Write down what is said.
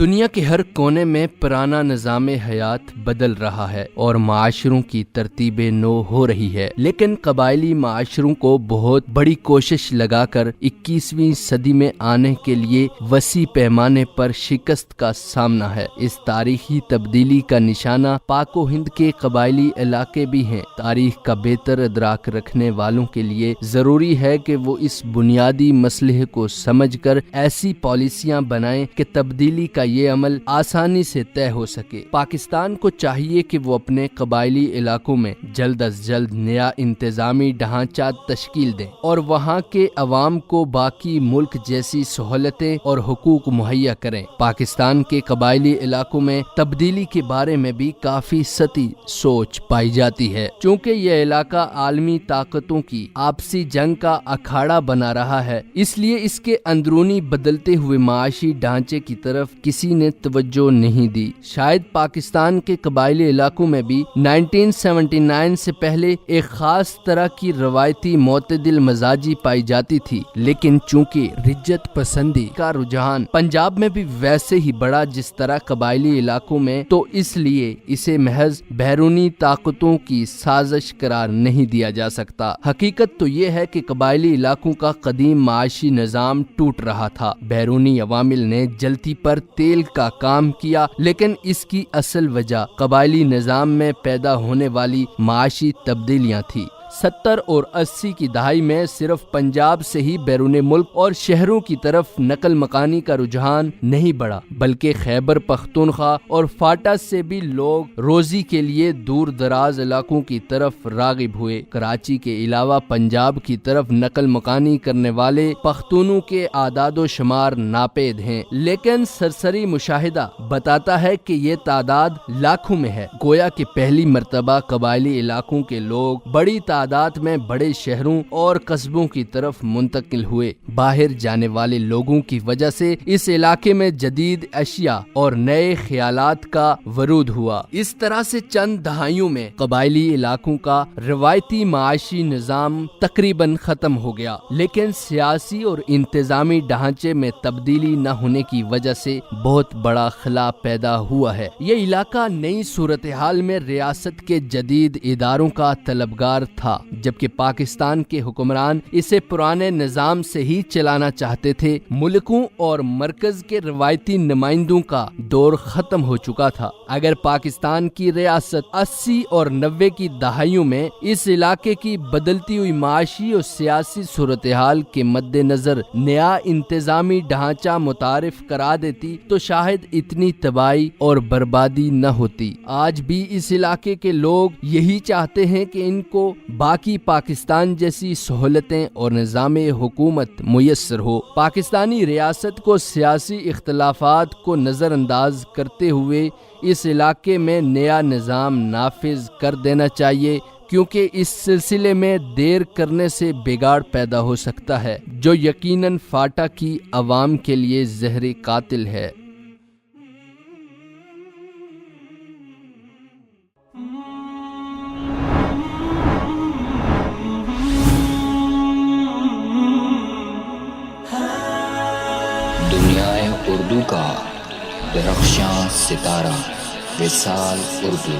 دنیا کے ہر کونے میں پرانا نظام حیات بدل رہا ہے اور معاشروں کی ترتیب نو ہو رہی ہے، لیکن قبائلی معاشروں کو بہت بڑی کوشش لگا کر 21ویں صدی میں آنے کے لیے وسیع پیمانے پر شکست کا سامنا ہے۔ اس تاریخی تبدیلی کا نشانہ پاک و ہند کے قبائلی علاقے بھی ہیں۔ تاریخ کا بہتر ادراک رکھنے والوں کے لیے ضروری ہے کہ وہ اس بنیادی مسئلے کو سمجھ کر ایسی پالیسیاں بنائیں کہ تبدیلی کا یہ عمل آسانی سے طے ہو سکے۔ پاکستان کو چاہیے کہ وہ اپنے قبائلی علاقوں میں جلد از جلد نیا انتظامی ڈھانچہ تشکیل دیں اور وہاں کے عوام کو باقی ملک جیسی سہولتیں اور حقوق مہیا کریں۔ پاکستان کے قبائلی علاقوں میں تبدیلی کے بارے میں بھی کافی سطحی سوچ پائی جاتی ہے۔ چونکہ یہ علاقہ عالمی طاقتوں کی آپسی جنگ کا اکھاڑا بنا رہا ہے، اس لیے اس کے اندرونی بدلتے ہوئے معاشی ڈھانچے کی طرف کسی نے توجہ نہیں دی۔ شاید پاکستان کے قبائلی علاقوں میں بھی 1979 سے پہلے ایک خاص طرح کی روایتی معتدل مزاجی پائی جاتی تھی، لیکن چونکہ رجت پسندی کا رجحان پنجاب میں بھی ویسے ہی بڑھا جس طرح قبائلی علاقوں میں، تو اس لیے اسے محض بیرونی طاقتوں کی سازش قرار نہیں دیا جا سکتا۔ حقیقت تو یہ ہے کہ قبائلی علاقوں کا قدیم معاشی نظام ٹوٹ رہا تھا۔ بیرونی عوامل نے جلتی پر تیل کا کام کیا، لیکن اس کی اصل وجہ قبائلی نظام میں پیدا ہونے والی معاشی تبدیلیاں تھیں۔ 70 اور 80 کی دہائی میں صرف پنجاب سے ہی بیرون ملک اور شہروں کی طرف نقل مکانی کا رجحان نہیں بڑھا، بلکہ خیبر پختونخوا اور فاٹا سے بھی لوگ روزی کے لیے دور دراز علاقوں کی طرف راغب ہوئے۔ کراچی کے علاوہ پنجاب کی طرف نقل مکانی کرنے والے پختونوں کے اعداد و شمار ناپید ہیں، لیکن سرسری مشاہدہ بتاتا ہے کہ یہ تعداد لاکھوں میں ہے۔ گویا کہ پہلی مرتبہ قبائلی علاقوں کے لوگ بڑی تعداد میں بڑے شہروں اور قصبوں کی طرف منتقل ہوئے۔ باہر جانے والے لوگوں کی وجہ سے اس علاقے میں جدید اشیاء اور نئے خیالات کا ورود ہوا۔ اس طرح سے چند دہائیوں میں قبائلی علاقوں کا روایتی معاشی نظام تقریباً ختم ہو گیا، لیکن سیاسی اور انتظامی ڈھانچے میں تبدیلی نہ ہونے کی وجہ سے بہت بڑا خلا پیدا ہوا ہے۔ یہ علاقہ نئی صورتحال میں ریاست کے جدید اداروں کا طلبگار تھا، جبکہ پاکستان کے حکمران اسے پرانے نظام سے ہی چلانا چاہتے تھے۔ ملکوں اور مرکز کے روایتی نمائندوں کا دور ختم ہو چکا تھا۔ اگر پاکستان کی ریاست 80 اور 90 کی دہائیوں میں اس علاقے کی بدلتی ہوئی معاشی اور سیاسی صورتحال کے مد نظر نیا انتظامی ڈھانچہ متعارف کرا دیتی تو شاید اتنی تباہی اور بربادی نہ ہوتی۔ آج بھی اس علاقے کے لوگ یہی چاہتے ہیں کہ ان کو باقی پاکستان جیسی سہولتیں اور نظام حکومت میسر ہو۔ پاکستانی ریاست کو سیاسی اختلافات کو نظر انداز کرتے ہوئے اس علاقے میں نیا نظام نافذ کر دینا چاہیے، کیونکہ اس سلسلے میں دیر کرنے سے بگاڑ پیدا ہو سکتا ہے، جو یقیناً فاٹا کی عوام کے لیے زہر قاتل ہے۔ دنیائے اردو کا درخشاں ستارہ وصال اردو۔